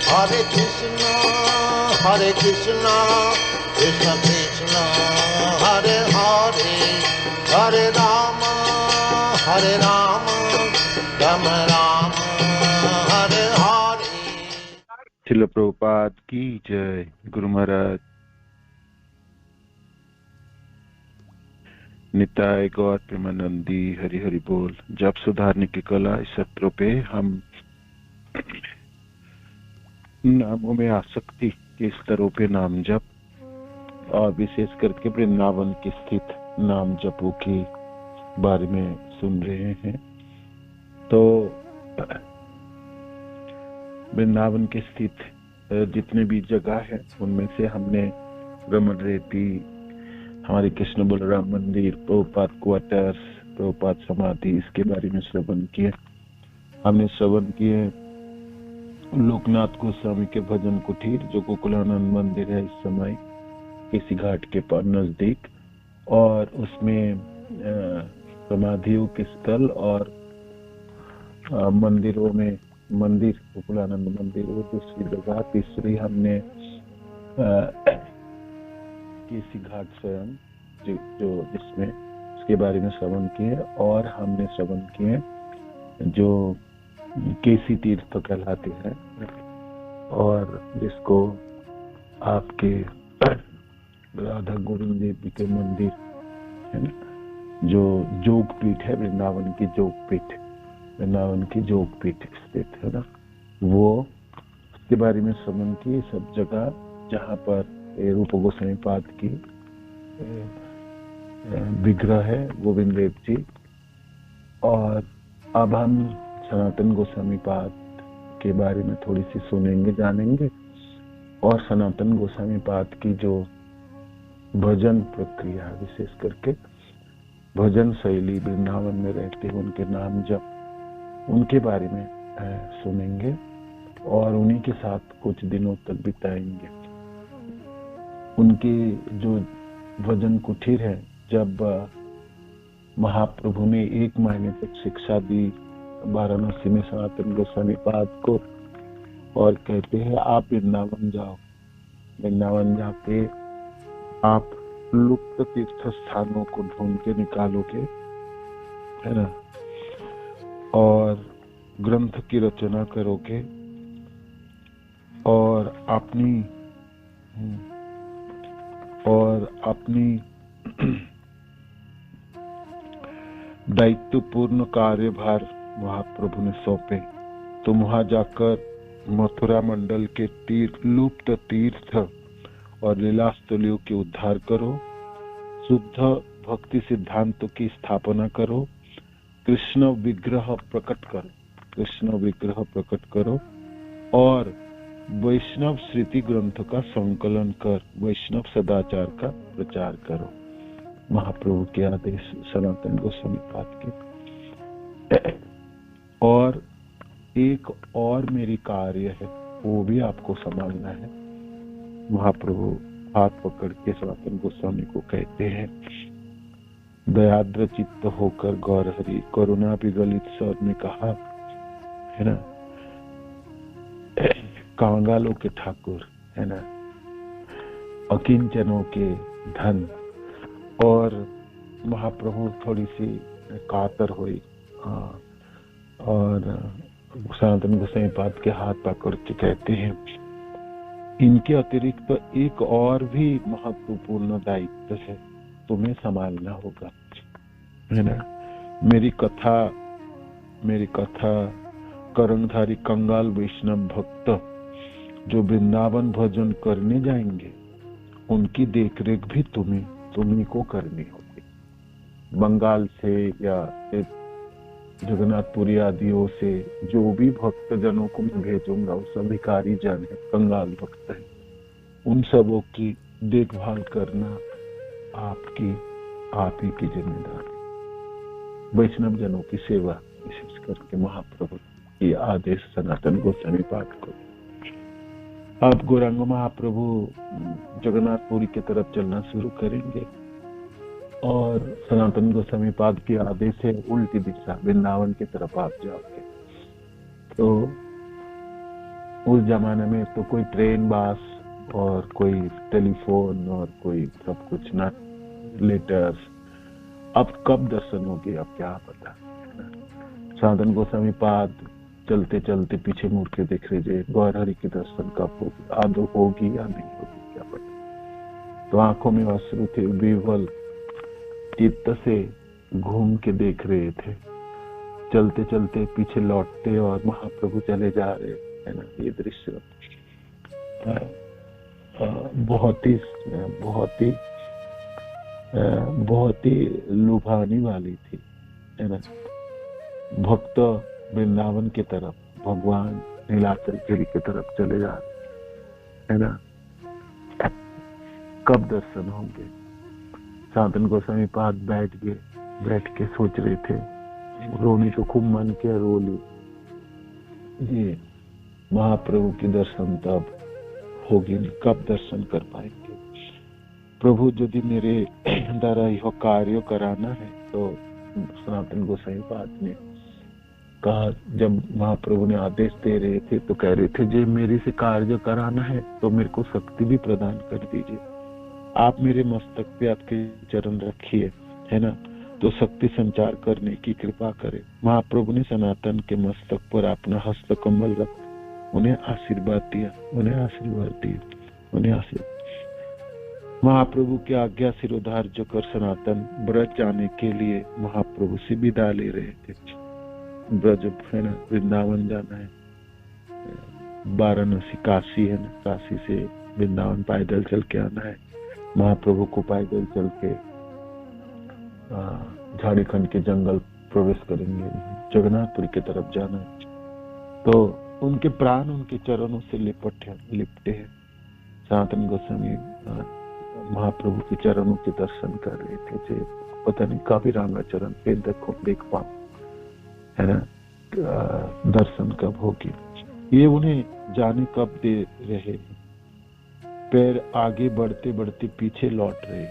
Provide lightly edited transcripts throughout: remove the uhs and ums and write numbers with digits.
Hare Krishna, Krishna Krishna, Hare Hare, Hare Rama, Rama Rama, Hare Hare. Srila Prabhupada की जय। गुरु महाराज निताय गौर प्रेमानंदी हरि हरि बोल। जप सुधारने की कला इस सत्रों पे हम नामों में आसक्ति के स्तरों पे नाम जप और विशेष करके वृंदावन की स्थित नाम जपों के बारे में सुन रहे हैं। तो वृंदावन के स्थित जितने भी जगह है उनमें से हमने रमन रेती, हमारे कृष्ण बलराम मंदिर, प्रभुपाद क्वार्टर्स, प्रभुपाद समाधि, इसके बारे में श्रवण किए। हमने श्रवण किए लोकनाथ गोस्वामी के भजन कुटीर जो गोकुलानंद मंदिर है इस समय किसी घाट के पास नजदीक, और उसमें समाधियों के स्थल और मंदिरों में मंदिर गोकुलानंद मंदिर वो दूसरी जगह। तीसरी हमने केसी घाट स्वयं जो जिसमें उसके बारे में श्रवण किए, और हमने श्रवण किए जो केसी तीर्थ कहलाते हैं और जिसको आपके राधा गोविंद देव के मंदिर है ना, जो जोग पीठ है, वृंदावन की जोग पीठ, वृंदावन की जोग पीठ स्थित है ना, वो उसके बारे में श्रवण की। सब जगह जहाँ पर रूप गोस्वामी पाद की विग्रह है गोविंद देव जी, और अब हम सनातन गोस्वामी पाद के बारे में थोड़ी सी सुनेंगे, जानेंगे, और सनातन गोस्वामी पाद की जो भजन प्रक्रिया विशेष करके भजन शैली वृंदावन में रहते हैं उनके नाम जप, उनके बारे में सुनेंगे और उन्हीं के साथ कुछ दिनों तक बिताएंगे। उनके जो भजन कुटीर है, जब महाप्रभु ने 1 महीने तक शिक्षा दी वाराणसी में सनातन गोस्वामी पाद को, और कहते हैं आप वृंदावन जाओ, वृंदावन जाके आप लुप्त तीर्थ स्थानों को ढूंढ के निकालोगे, है ना, और ग्रंथ की रचना करोगे और अपनी दायित्वपूर्ण कार्यभार महाप्रभु ने सौंपे। तुम वहां जाकर मथुरा मंडल के लुप्त तीर्थ और लीलास्थलियों के उद्धार करो, शुद्ध भक्ति सिद्धांतों की स्थापना करो, कृष्ण विग्रह प्रकट करो और वैष्णव स्मृति ग्रंथ का संकलन कर वैष्णव सदाचार का प्रचार करो। महाप्रभु के आदेश सनातन गोस्वामी पाद के। और एक और मेरी कार्य है, वो भी आपको संभालना है। महाप्रभु हाथ पकड़ के सनातन गोस्वामी को कहते हैं, दयाद्र चित्त होकर गौर हरि करुणा विगलित स्वर में कहा, है ना, कांगालों के ठाकुर, है ना, अकिंचनों के धन। और महाप्रभु थोड़ी सी कातर हुई और सनातन गोस्वामी पाद के हाथ पकड़ के कहते हैं, इनके अतिरिक्त तो एक और भी महत्वपूर्ण दायित्व है, तुम्हें संभालना होगा, है ना। मेरी कथा कर्णधारी कंगाल वैष्णव भक्त जो वृंदावन भजन करने जाएंगे, उनकी देखरेख भी तुम्ही को करनी होगी। बंगाल से या जगन्नाथपुरी आदियों से जो भी भक्त जनों को मैं भेजूंगा, वो सब भिखारी जन है, कंगाल भक्त है, उन सबों की देखभाल करना आप ही की जिम्मेदारी। वैष्णव जनों की सेवा विशेष करके महाप्रभु की आदेश सनातन गोस्वामी पाद को। अब गौरांग महाप्रभु जगन्नाथपुरी की तरफ चलना शुरू करेंगे और सनातन गोस्वामी पाद के आदेश है उल्टी दिशा वृंदावन की तरफ आप जाओगे। तो उस जमाने में तो कोई ट्रेन बस और कोई टेलीफोन और कोई सब कुछ ना, लेटर्स। अब कब दर्शन होगी अब क्या पता। सनातन गोस्वामी पाद चलते चलते पीछे मुड़ के देख लीजिए, गौरहरि के दर्शन कब होगी, आदो होगी या नहीं होगी क्या पता। तो आंखों में अश्रु थे, विवल चित्त से घूम के देख रहे थे, चलते चलते पीछे लौटते और महाप्रभु चले जा रहे, है ना। ये दृश्य बहुत ही लुभाने वाली थी, है ना। भक्त वृंदावन की तरफ, भगवान नीलाचल गिरी की तरफ चले जा रहे, है ना। कब दर्शन होंगे। सनातन गोस्वामी पाद बैठ के सोच रहे थे, रोने तो खूब मन किया, रो ली। ये महाप्रभु की दर्शन तब होगी नहीं, कब दर्शन कर पाएंगे। प्रभु यदि मेरे द्वारा यह कार्य कराना है, तो सनातन गोस्वामी पाद ने कहा, जब महाप्रभु ने आदेश दे रहे थे तो कह रहे थे, जे मेरे से कार्य कराना है तो मेरे को शक्ति भी प्रदान कर दीजिए। आप मेरे मस्तक पे आपके चरण रखिए, है ना, तो शक्ति संचार करने की कृपा करें। महाप्रभु ने सनातन के मस्तक पर अपना हस्त कमल रख उन्हें आशीर्वाद दिया। महाप्रभु की आज्ञा सिरोधार्य कर सनातन ब्रज जाने के लिए महाप्रभु से विदा ले रहे थे। ब्रज, है ना, वृंदावन जाना है, वाराणसी काशी है ना, काशी से वृंदावन पैदल चल के आना है। महाप्रभु को पैदल चल के झारखंड के जंगल प्रवेश करेंगे, जगन्नाथपुरी की तरफ जाना है। तो उनके प्राण उनके चरणों से लिपटे हैं। सनातन गोस्वामी महाप्रभु के चरणों के दर्शन कर रहे थे, पता नहीं कभी रामाचरण पे देख पाऊं, है ना, दर्शन कब होगी। ये उन्हें जाने कब दे रहे हैं। पैर आगे बढ़ते बढ़ते पीछे लौट रहे,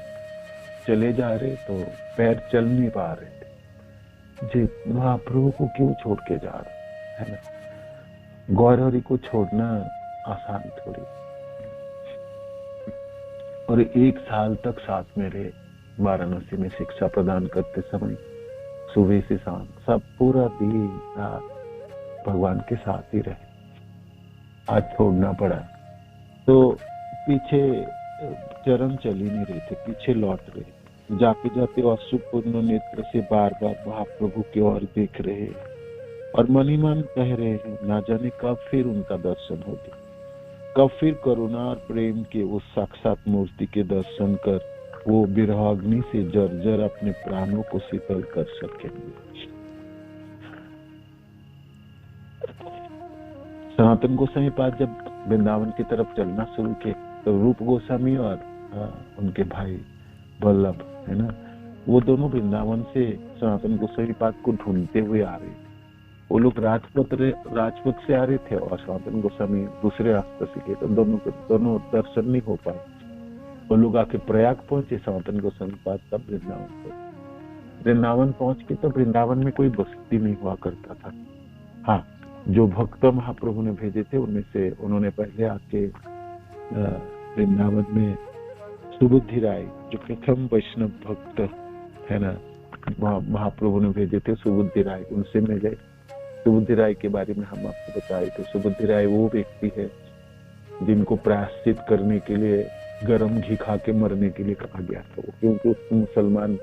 चले जा रहे, तो पैर चल नहीं पा रहे थे। जी महाप्रभु को क्यों छोड़ के जा रहे, है ना। गौरहरि को छोड़ना आसान थोड़ी। और 1 साल तक साथ में रहे, वाराणसी में शिक्षा प्रदान करते समय सुबह से शाम सब पूरा दिन रात भगवान के साथ ही रहे। आज छोड़ना पड़ा, तो पीछे चरण चल ही नहीं रहे थे, पीछे लौट रहे। जाते जाते अश्रुपूर्ण नेत्र से बार बार महाप्रभु की ओर देख रहे और मन ही मन कह रहे हैं, ना जाने कब फिर उनका दर्शन होगा, कब फिर करुणा और प्रेम के उस साक्षात मूर्ति के दर्शन कर वो विरहाग्नि से जर्जर अपने प्राणों को शीतल कर सकेंगे। सनातन गोस्वामी पाद जब वृंदावन की तरफ चलना शुरू किए, तो रूप गोस्वामी और उनके भाई वल्लभ, है ना, वो दोनों वृंदावन से सनातन गोस्वामी पाद को ढूंढते हुए आ रहे थे। वो लोग राजपथ से आ रहे थे और सनातन गोस्वामी दूसरे रास्ते से गए, तो दोनों दर्शन नहीं हो पाए। वो लोग आके प्रयाग पहुंचे, सनातन गोस्वामी पाद तब वृंदावन पहुंच के, तो वृंदावन में कोई बस्ती नहीं हुआ करता था। हाँ, जो भक्त महाप्रभु ने भेजे थे उनमें से उन्होंने पहले आके वृंदावन में सुबुद्धि राय, जो प्रथम वैष्णव भक्त है ना, महाप्रभु ने भेजे थे, सुबुद्धि राय, उनसे मिले। सुबुद्धि राय के बारे में हम आपको बताए थे। सुबुद्धि राय वो व्यक्ति है जिनको प्रायश्चित करने के लिए गरम घी खा के मरने के लिए कहा गया था, क्योंकि उसको मुसलमान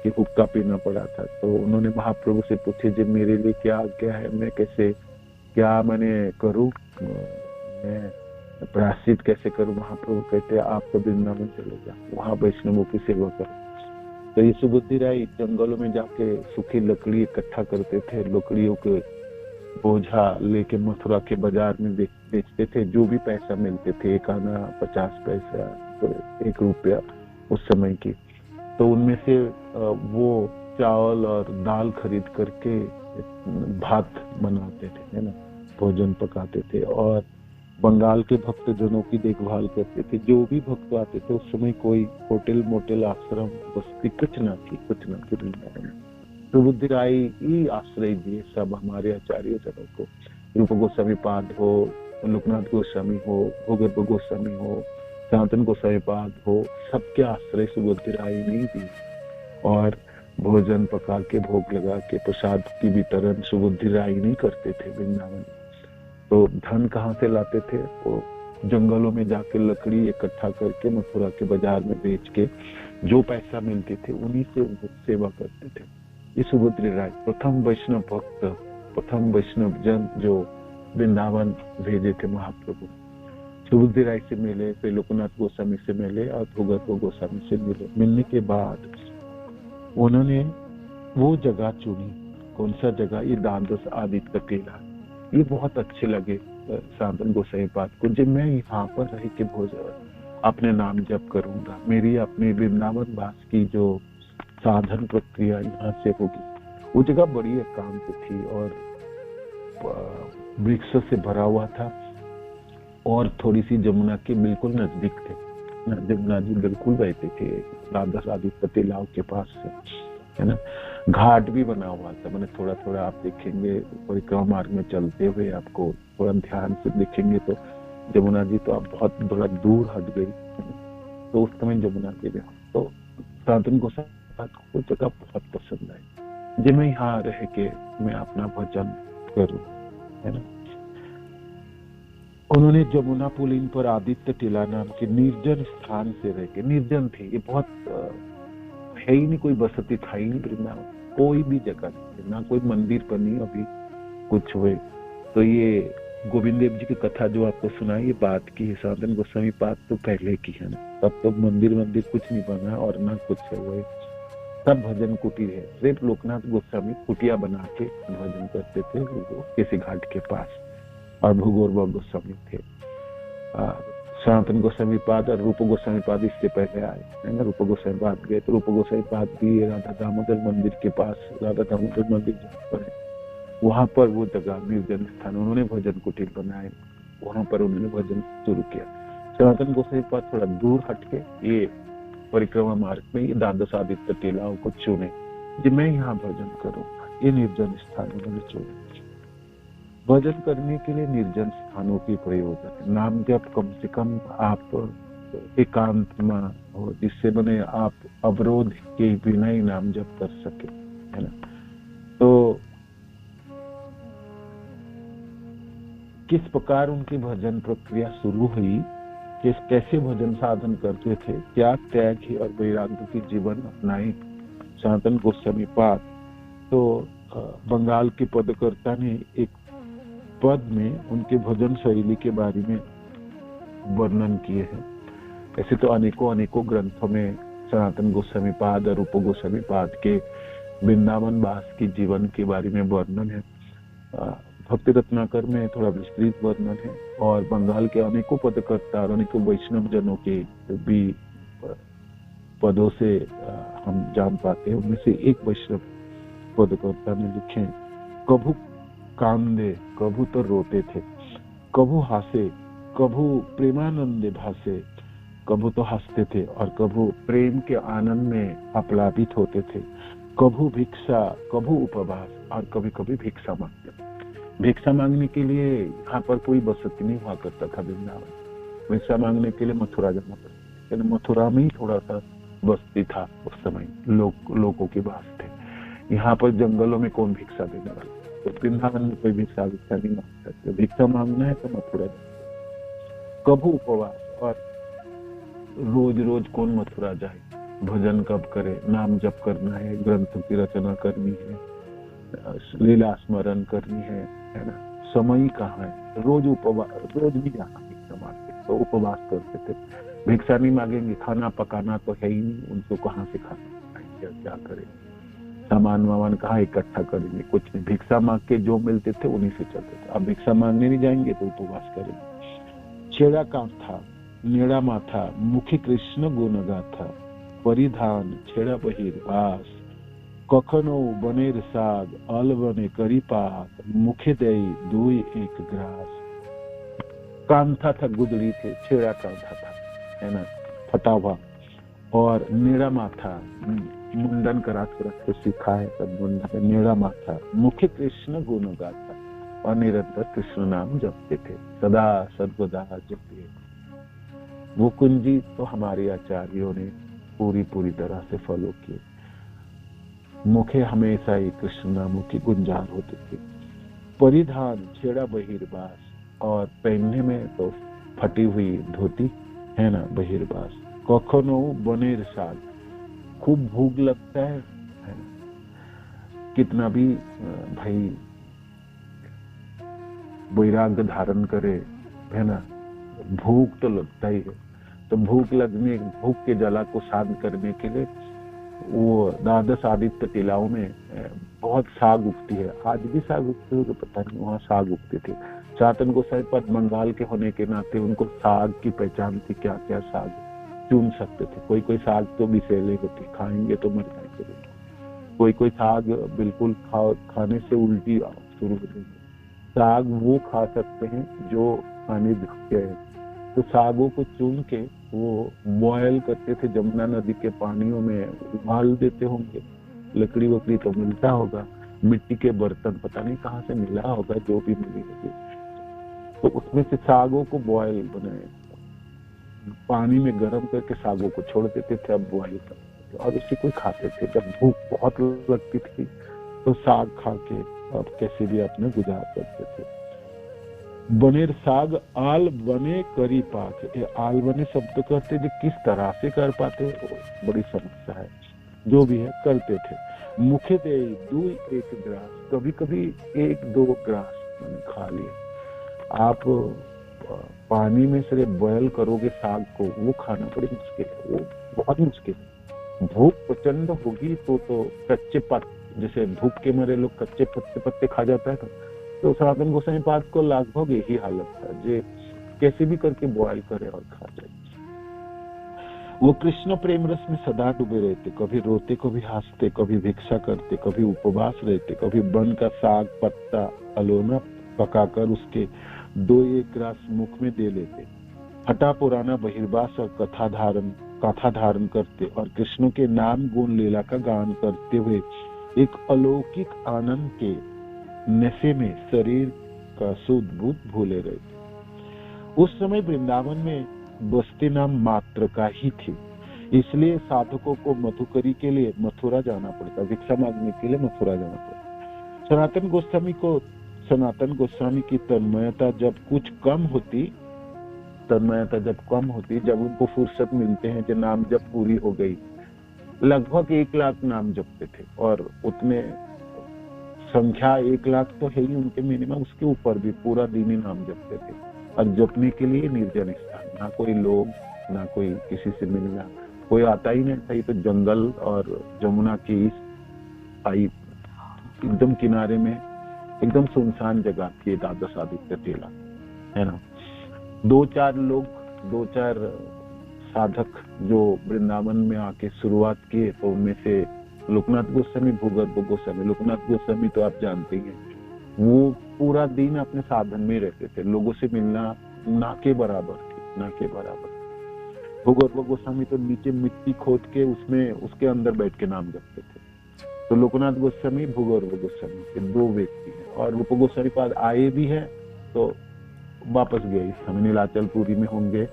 की हुक्का पीना पड़ा था। तो उन्होंने महाप्रभु से पूछे, जी मेरे लिए क्या आज्ञा है, मैं कैसे, क्या मैंने करूं, मैं प्रायश्चित कैसे करूं। महाप्रभु कहते, आप तो वृंदावन चले जाओ, वहां वैष्णवों की सेवा करो। तो ये सुबुद्धि राय जंगलों में जाके सूखी लकड़ी इकट्ठा करते थे, लकड़ियों के बोझा लेके मथुरा के बाजार में बेचते थे। जो भी पैसा मिलते थे, 1 आना, 50 पैसा, तो 1 रुपया उस समय की, तो उनमें से वो चावल और दाल खरीद करके भात बनाते थे, है ना, भोजन पकाते थे और बंगाल के भक्त जनों की देखभाल करते थे। जो भी भक्त आते थे, उस समय कोई होटल मोटल आश्रम बस्ती कुछ ना थी वृंदावन। सुबुद्धि राय ही आश्रय दिए सब हमारे आचार्य जनों को। रूप गोस्वामी पाद हो, लोकनाथ गोस्वामी हो, भूगर्भ गोस्वामी हो, सनातन गोस्वामी पाद हो, सबके आश्रय सुबुद्धि राय ने दी। और भोजन पका के भोग लगा के प्रसाद की वितरण सुबुद्धि राय नहीं करते थे वृंदावन। तो धन कहाँ से लाते थे? वो जंगलों में जाके लकड़ी इकट्ठा करके मथुरा के बाजार में बेच के जो पैसा मिलते थे उन्हीं से वो सेवा करते थे। ये सुभद्री राय प्रथम वैष्णव भक्त, प्रथम वैष्णव जन जो वृंदावन भेजे थे महाप्रभु। सुभद्री राय से मिले, फिर लोकनाथ गोस्वामी से मिले और भूगर्भ गोस्वामी से मिले। मिलने के बाद उन्होंने वो जगह चुनी। कौन सा जगह? ये द्वादश आदित्य टीला। ये बहुत अच्छे लगे सनातन गोसाई पाद को। जब मैं यहाँ पर रह के भोजन अपने नाम जप करूंगा, मेरी अपने वृंदावन वास की जो साधन प्रक्रिया यहाँ से होगी। वो जगह बड़ी एकांत थी और वृक्ष से भरा हुआ था और थोड़ी सी जमुना के बिल्कुल नजदीक थे। जमुना जी बिल्कुल बहते थे द्वादश आदित्य टीलाओं के पास से, है ना। घाट भी बना हुआ था। मैंने थोड़ा थोड़ा आप देखेंगे परिक्रमा मार्ग में चलते हुए, आपको थोड़ा ध्यान से देखेंगे तो जमुना जी तो आप बहुत थोड़ा दूर हट गई, तो उस समय जमुना जी में तो सनातन गोसाई को जगह बहुत पसंद आई। जब मैं यहाँ रह के मैं अपना भजन करूं, है ना। उन्होंने जमुना पुलिन पर आदित्य टीला नाम के निर्जन स्थान से रह के, निर्जन थे ये, बहुत है ही नहीं, कोई बसती था ही नहीं वृंदावन, कोई भी जगह नहीं, ना कोई मंदिर बनी अभी कुछ हुए। तो ये गोविंद देव जी की कथा जो आपको सुनाई, ये बात की है। सनातन गोस्वामी पाद तो पहले की है ना, तब तो मंदिर कुछ नहीं बना और ना कुछ है, वो सब भजन कुटीर है। सिर्फ लोकनाथ गोस्वामी कुटिया बना के भजन करते थे किसी घाट के पास, और भूगर्भ गोस्वामी थे। सनातन गोस्वामी पाद और रूप गोस्वामी पाद इससे पहले आए, है ना। रूप गोस्वामी पाद गए तो रूप गोस्वामी पाद भी राधा दामोदर मंदिर के पास, राधा दामोदर मंदिर जहाँ पर है वहां पर वो जगह निर्जन स्थान उन्होंने भजन कुटीर बनाए, वहां पर उन्होंने भजन शुरू किया। सनातन गोस्वामी पाद थोड़ा दूर हटके ये परिक्रमा मार्ग में ये द्वादश आदित्य टीलाओं को चुने, जो मैं यहाँ भजन करूँ, ये निर्जन स्थान उन्होंने चुने। भजन करने के लिए निर्जन स्थानों की प्रयोजन है। नाम जप कम से कम आप एकांत में हो, जिससे बने आप अवरोध के बिना ही नाम जप कर सके, है ना। तो किस प्रकार उनकी भजन प्रक्रिया शुरू हुई, कैसे भजन साधन करते थे, त्याग त्याग और वैराग्य की जीवन अपनाए सनातन गोस्वामी पाद। तो बंगाल के पदकर्ता ने एक पद में उनके भजन शैली के बारे में वर्णन किए हैं। ऐसे तो अनेकों ग्रंथों में सनातन गोस्वामी पाद और रूप गोस्वामी पाद के वृंदावन वास की जीवन के बारे में वर्णन है। भक्ति रत्नाकर में थोड़ा विस्तृत वर्णन है, और बंगाल के अनेकों पदकर्ता और अनेकों वैष्णव जनों के भी पदों से हम जान पाते हैं। उनमें से एक वैष्णव पदकर्ता ने लिखे, कभू कांदे कभू तो रोते थे, कभू हासे कभू प्रेमानंदे भासे, कभू तो हंसते थे और कभू प्रेम के आनंद में आप्लावित होते थे, कभू भिक्षा कभू उपवास, और कभी कभी भिक्षा मांगते। भिक्षा मांगने के लिए यहाँ पर कोई बसती नहीं हुआ करता था वृंदावन। भिक्षा मांगने के लिए मथुरा जाना पड़ता, मथुरा में ही थोड़ा सा बस्ती था उस समय, लोगों के वास थे। यहाँ पर जंगलों में कौन भिक्षा देने वाला, तो वृंदावन में कोई भिक्षा नहीं मांग सकते। भिक्षा मांगना है तो मथुरा जाना। कभू उपवास, और रोज रोज कौन मथुरा जाए, भजन कब करे, नाम जप करना है, ग्रंथों की रचना करनी है, लीला स्मरण करनी है ना, समय कहाँ है। रोज उपवास, रोज भी जाना भिक्षा मांगते, तो उपवास करते थे। भिक्षा नहीं मांगेंगे, खाना पकाना तो है ही नहीं, उनको कहाँ से खाना, क्या करें, सामान वामान कहाँ इकट्ठा करेंगे, कुछ नहीं। भिक्षा मांग के जो मिलते थे उन्हीं से चलते थे। अब भिक्षा मांगने नहीं जाएंगे तो उपवास करेंगे। छेड़ा कांथा नेड़ा माथा, मुखी कृष्ण गुण गाथा, परिधान छेड़ा बहिर वास, कखनो बनेर साग, अल बने करी पात, मुखे दई दुई एक ग्रास। कांथा था, गुदड़ी थे, छेड़ा कांथा था, है ना, फटा हुआ, और नेड़ा माथा, मुंडन करा के सीखा है सब मुंडन, नेड़ा माथा, मुखे कृष्ण गुण गाथा, और निरंतर कृष्ण नाम जपते थे, सदा सर्वदा जपते। वो कुंजी तो हमारे आचार्यों ने पूरी तरह से फॉलो किए। मुखे हमेशा ही कृष्ण नामों की गुंजार होती थी। परिधान छेड़ा बहिर्बास, और पहनने में तो फटी हुई धोती है ना, बहिर्बास। कखनो बनेर साग, खूब भूख लगता है ना? कितना भी भाई वैराग्य धारण करे, है ना, भूख तो लगता ही है। तो भूख के जला को शांत करने के लिए वो द्वादश आदित्य टिलाओं में बहुत साग उगती है। आज भी साग उगती है तो पता नहीं, वहाँ साग उगती थी। सनातन गोसाई पद बंगाल के होने के नाते उनको साग की पहचान थी, क्या क्या साग चुन सकते थे। कोई साग तो विषैले होती, खाएंगे तो मर जाएंगे। कोई साग बिल्कुल खाने से उल्टी शुरू हो जाएगी। साग वो खा सकते हैं जो खाने के हैं। तो सागों को चुन के वो बॉयल करते थे, जमुना नदी के पानियों में उबाल देते होंगे। लकड़ी वकड़ी तो मिलता होगा, मिट्टी के बर्तन पता नहीं कहाँ से मिला होगा, जो भी मिली होगी। तो उसमें से सागों को बॉयल बनाए, पानी में गर्म करके सागों को छोड़ देते थे, अब बॉयल करते थे और उसी को खाते थे। जब भूख बहुत लगती थी तो साग खा के अब कैसे भी अपने गुजार करते थे। बनेर साग आल बने करी पाके, आल बने शब्द कहते जो किस तरह से कर पाते, बड़ी समस्या है। जो भी है करते थे। मुखे दे दू एक ग्रास, कभी कभी 1-2 ग्रास मैंने खा लिए। आप पानी में से बॉयल करोगे साग को, वो खाना बड़ी मुश्किल है, वो बहुत मुश्किल है। भूख प्रचंड होगी तो कच्चे पत्ते, जैसे भूख के मारे लोग कच्चे पत्ते खा जाता है, तो सनातन गोसाई पाद को लगभग यही हालत था, जे कैसे भी करके बॉयल करे और खा जाए। वो कृष्ण प्रेम रस में सदा डूबे रहते, कभी रोते, कभी हंसते, कभी भिक्षा करते, कभी उपवास रहते, कभी बन का साग पत्ता अलोना पकाकर उसके 2-1 ग्रास मुख में दे लेते। फटा पुराना बहिर्वास और कथा धारण करते और कृष्ण के नाम गुण लीला का गान करते हुए एक अलौकिक आनंद के नशे में शरीर का सुध बुध भूले रहते। उस समय वृंदावन में बस्ती नाम मात्र का ही थी, इसलिए साधकों को मधुकरी के लिए मथुरा जाना पड़ता, भिक्षा मांगने के लिए मथुरा जाना पड़ता। सनातन गोस्वामी की तन्मयता जब कम होती, जब उनको फुर्सत मिलते हैं जो नाम जब पूरी हो गई, लगभग 1 लाख नाम जपते थे और उतने संख्या 1 लाख तो है ही उनके मिनिमम, उसके ऊपर भी पूरा दिन ही नाम जपते थे। और जपने के लिए निर्जन स्थान, ना कोई लोग, ना कोई किसी से मिलना, कोई आता ही नहीं था। तो जंगल और जमुना की एकदम किनारे में एकदम सुनसान जगह थी द्वादश आदित्य टीला, है ना। 2-4 साधक जो वृंदावन में आके शुरुआत किए, तो उनमें से लोकनाथ गोस्वामी, भूगर्भ गोस्वामी। लोकनाथ गोस्वामी तो आप जानते हैं, वो पूरा दिन अपने साधन में रहते थे, लोगों से मिलना ना के बराबर। भूगर्भ गोस्वामी तो नीचे मिट्टी खोद के उसके अंदर बैठ के नाम जपते थे। तो लोकनाथ गोस्वामी, भूगर्भ गोस्वामी के 2 व्यक्ति हैं। और रूप गोस्वामी पाद आए भी है तो वापस गए, हम नीलाचलपुरी में होंगे,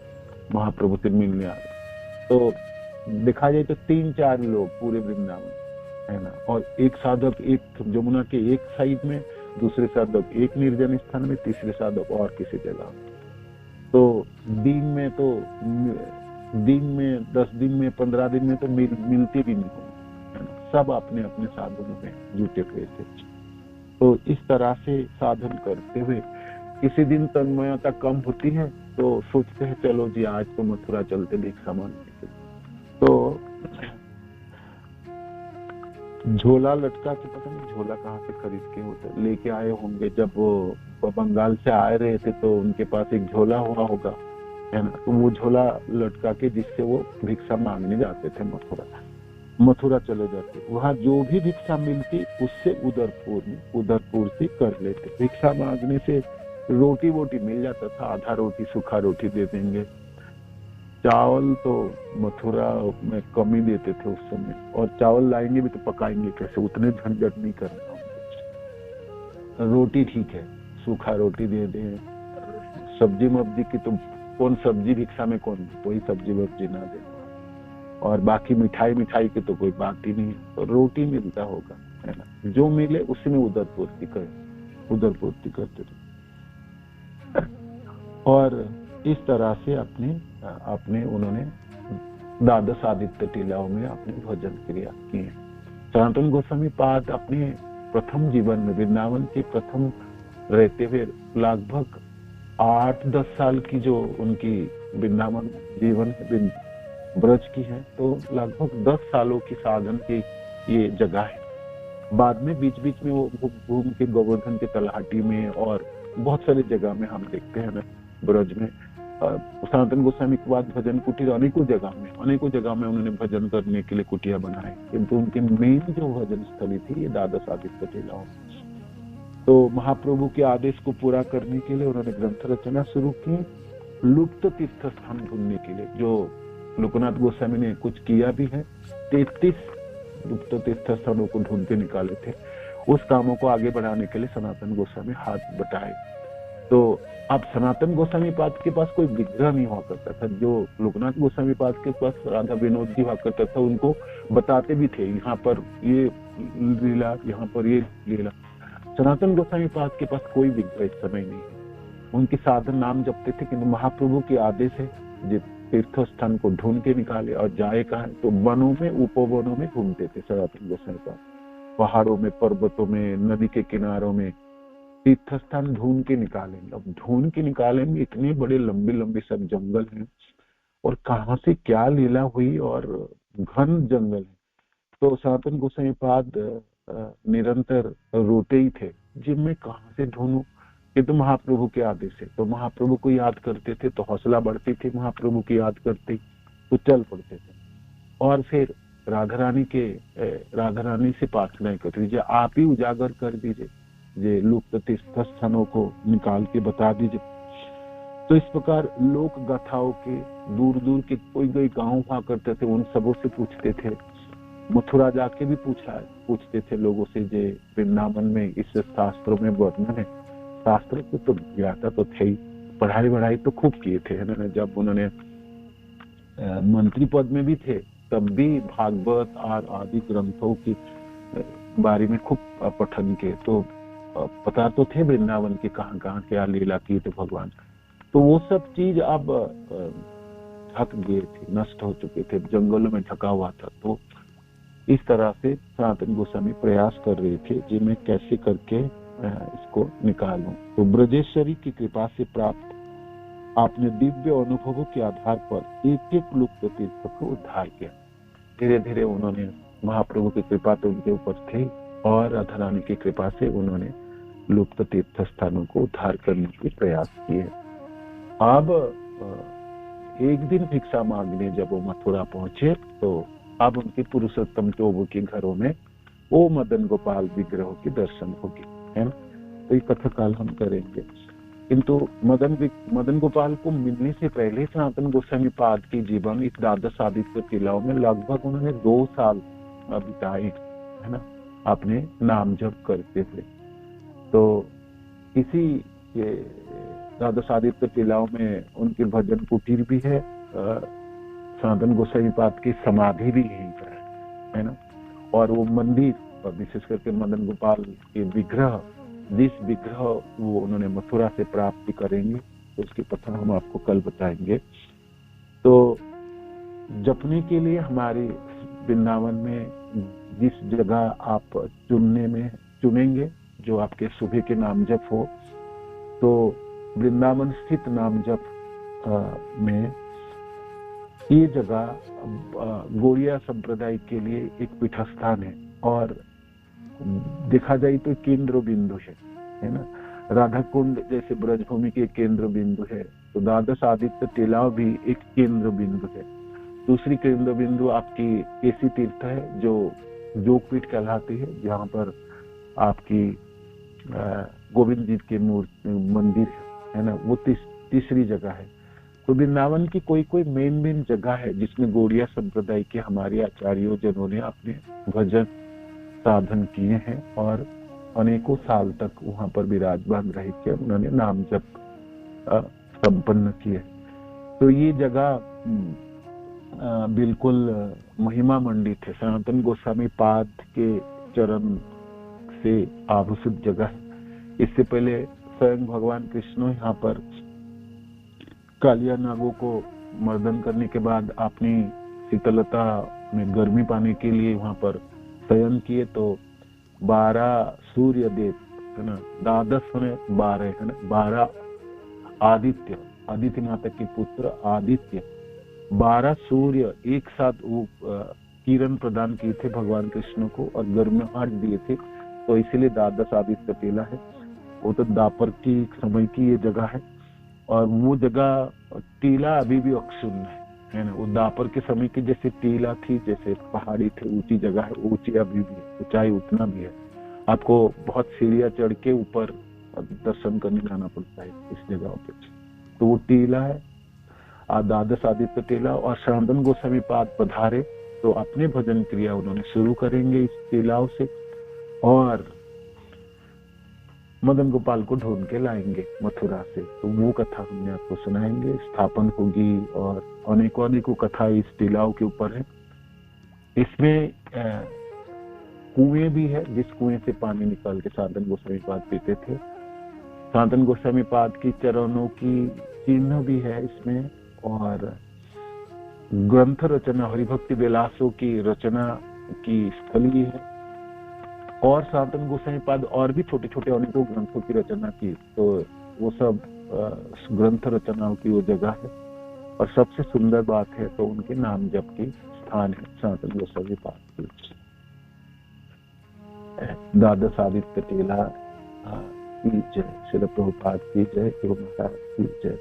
महाप्रभु से मिलने आ गए। तो देखा जाए तो 3-4 लोग पूरे वृंदावन, है ना। और एक साधक एक जमुना के एक साइड में, दूसरे साधक एक निर्जन स्थान में, तीसरे साधक और किसी जगह। तो दिन में 10 दिन में 15 दिन में तो मिलते भी नहीं हो, है ना। सब अपने अपने साधनों में जुटे हुए थे। तो इस तरह से साधन करते हुए किसी दिन तन्मयता कम होती है तो सोचते हैं चलो जी आज तो मथुरा चलते भिक्षा मांगने। तो झोला लटका के, पता नहीं झोला कहाँ से खरीद के होते लेके आए होंगे, जब वो बंगाल से आए रहे थे तो उनके पास एक झोला हुआ होगा, है ना। तो वो झोला लटका के जिससे वो भिक्षा मांगने जाते थे मथुरा चले जाते। वहाँ जो भी भिक्षा मिलती उससे उदरपुर से कर लेते। भिक्षा मांगने से रोटी वोटी मिल जाता था, आधा रोटी सूखा रोटी दे देंगे। चावल तो मथुरा में कम ही देते थे उस समय, और चावल लाएंगे भी तो पकाएंगे कैसे, उतने झंझट नहीं करना। रोटी ठीक है, सूखा रोटी दे दे, सब्जी मब्जी की तो कौन सब्जी भिक्षा में कौन कोई सब्जी वब्जी ना दे, और बाकी मिठाई की तो कोई बात ही नहीं है। तो रोटी मिलता होगा, है ना, जो मिले उसी में उदर पूर्ति करते थे। और इस तरह से अपने उन्होंने द्वादश आदित्य टीलाओं में अपने भजन क्रिया किए। सनातन गोस्वामी पाद अपने प्रथम जीवन में वृंदावन के प्रथम रहते हुए लगभग 8-10 साल की जो उनकी वृंदावन जीवन ब्रज की है, तो लगभग 10 सालों की साधन की ये जगह है। बाद में बीच बीच में वो घूम के गोवर्धन के तलहटी में और बहुत सारी जगह में हम देखते हैं ना ब्रज में। सनातन गोस्वामी के बाद भजन कुटीर अनेकों जगह में उन्होंने भजन करने के लिए कुटिया बनाए, किंतु उनकी मेन जो भजन स्थली थी ये द्वादश आदित्य टीलाओं। तो महाप्रभु के आदेश को पूरा करने के लिए उन्होंने ग्रंथ रचना शुरू की, लुप्त तीर्थ स्थान ढूंढने के लिए। जो लोकनाथ गोस्वामी ने कुछ किया भी है, 33 लुप्त तीर्थ स्थानों को ढूंढ के निकाले थे। उस कामों को आगे बढ़ाने के लिए सनातन गोस्वामी हाथ बटाए। तो अब सनातन गोस्वामी पाद के पास कोई विग्रह नहीं हुआ करता था। जो लोकनाथ गोस्वामी पाद के पास राधा विनोद जी हुआ करता था, उनको बताते भी थे यहाँ पर ये लीला, यहाँ पर ये लीला। सनातन गोस्वामी पाद के पास कोई विग्रह इस समय नहीं है। उनकी साधन नाम जपते थे, किंतु महाप्रभु के आदेश है जो तीर्थ स्थान को ढूंढ के निकाले और जाए कहा, तो वनों में उपवनों में घूमते थे सनातन गोस्वामी पाद। पहाड़ों में, पर्वतों में, नदी के किनारों में तीर्थ स्थान ढूंढ के निकालेंगे। अब ढूंढ के निकालेंगे, इतने बड़े लंबे सब जंगल हैं और कहाँ से क्या लीला हुई और घन जंगल है। तो सनातन गोस्वामी पाद निरंतर रोते ही थे, जिनमें कहाँ से ढूंढूं, ये तो महाप्रभु के आदेश है। तो महाप्रभु को याद करते थे तो हौसला बढ़ती थी, महाप्रभु की याद करते तो चल पड़ते थे। और फिर राधा रानी से प्रार्थना कर दीजिए, आप ही उजागर कर दीजिए, ये लुप्त तीर्थ स्थानों को निकाल के बता दीजिए। तो इस प्रकार लोक गाथाओं के दूर के कोई गांव हुआ करते थे, उन सबों से पूछते थे। मथुरा जाके भी पूछते थे लोगों से, जे वृंदावन में इस शास्त्रों में वर्णन है। शास्त्र को तो ज्ञाता तो थे ही, पढ़ाई तो खूब किए थे, है ना। जब उन्होंने मंत्री पद में भी थे तब भी भागवत और आदि ग्रंथों की बारे में खूब पठन किए, तो पता तो थे वृंदावन के कहाँ क्या लीला की थे भगवान। तो वो सब चीज अब थक गए थे, नष्ट हो चुके थे, जंगलों में ढका हुआ था। तो इस तरह से सनातन गोस्वामी प्रयास कर रहे थे जी मैं कैसे करके इसको निकालूं। तो ब्रजेश्वरी की कृपा से प्राप्त आपने दिव्य अनुभवों के आधार पर एक लुप्त तीर्थ को उद्धार किया। धीरे धीरे उन्होंने, महाप्रभु की कृपा तो उनके ऊपर थी और राधा रानी की कृपा से उन्होंने लुप्त तीर्थ स्थानों को उद्धार करने के प्रयास किए। अब एक दिन भिक्षा मांगने जब वो मथुरा पहुंचे तो अब उनके पुरुषोत्तम प्रभु के घरों में वो मदन गोपाल विग्रह के दर्शन होगी, है ना। तो ये कथा काल हम करेंगे। किंतु मदन गोपाल को मिलने से पहले सनातन गोस्वामी पाद के जीवन इस द्वादश आदित्य टीलाओं में लगभग उन्होंने 2 साल बिताए, है ना, अपने नाम जप करते थे। तो इसी द्वादश आदित्य टीलाओं में उनके भजन कुटीर भी है, सनातन गोस्वामी पाद की समाधि भी यहीं पर है ना। और वो मंदिर, विशेष करके मदन गोपाल के विग्रह, जिस विग्रह वो उन्होंने मथुरा से प्राप्त करेंगे, तो उसकी कथा हम आपको कल बताएंगे। तो जपने के लिए हमारे वृंदावन में जिस जगह आप चुनेंगे जो आपके सुबह के नाम जप हो, तो वृंदावन स्थित नाम जप में ये जगह गौड़िया संप्रदाय के लिए एक पीठस्थान है और देखा जाए तो केंद्र बिंदु है ना। राधा कुंड जैसे ब्रजभूमि के केंद्र बिंदु है, तो द्वादश आदित्य टीला भी एक केंद्र बिंदु है। दूसरी केंद्र बिंदु आपकी केसी तीर्थ है जो जोगपीठ कहलाती है, जहाँ पर आपकी गोविंद जी के मंदिर है ना, वो तीसरी जगह है। तो वृंदावन की कोई मेन जगह है जिसमें गौड़िया संप्रदाय के हमारे आचार्यों जनों ने अपने भजन साधन किए हैं और अनेकों साल तक वहां पर विराजमान रह के उन्होंने नाम जप संपन्न किए। तो ये जगह बिल्कुल महिमा मंडित है। सनातन गोस्वामी पाद के चरण से आभूषित जगह है। इससे पहले स्वयं भगवान कृष्ण यहाँ पर कालिया नागों को मर्दन करने के बाद अपनी शीतलता में गर्मी पाने के लिए वहां पर शयन किए। तो 12 सूर्य देव है ना, 12 होने 12 है ना, 12 आदित्य माता के पुत्र आदित्य, 12 सूर्य एक साथ वो किरण प्रदान किए थे भगवान कृष्ण को और गर्माहट दिए थे। तो इसीलिए 12 आदित्य टीला है। वो तो दापर की समय की ये जगह है और वो जगह टीला अभी भी अक्षुण्ण है ना। वो दापर के समय की जैसे टीला थी, जैसे पहाड़ी थे, ऊंची जगह है, ऊंची अभी भी है, ऊंचाई उतना भी है। आपको बहुत सीढ़ियां चढ़ के ऊपर दर्शन करने जाना पड़ता है इस जगह पे। तो वो टीला है 12 आदित्य टीला। और सनातन गोस्वामी पाद पधारे तो अपने भजन क्रिया उन्होंने शुरू करेंगे इस टीलाओं से और मदन गोपाल को ढूंढ के लाएंगे मथुरा से। तो वो कथा हमने आपको सुनाएंगे, स्थापन होगी और अनेकों कथा इस टीलाओं के ऊपर है। इसमें कुएं भी है, जिस कुएं से पानी निकाल के सनातन गोस्वामी पाद पीते थे। सनातन गोस्वामी पाद की चरणों की चिन्ह भी है इसमें और ग्रंथ रचना हरिभक्ति विलासों की रचना की स्थली है। और सनातन गोस्वामी पाद और भी छोटे छोटे अनेकों ग्रंथों की रचना की। तो वो सब ग्रंथ रचनाओं की वो जगह है। और सबसे सुंदर बात है तो उनके नाम जप की स्थान है सनातन गोस्वामी पाद की। 12 आदित्य टीला की जय, श्रील प्रभुपाद की जय, गुरु महाराज की जय,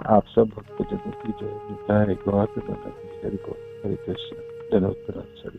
आप सब भक्तजनों की जय। जय गौर हरे कृष्ण, जय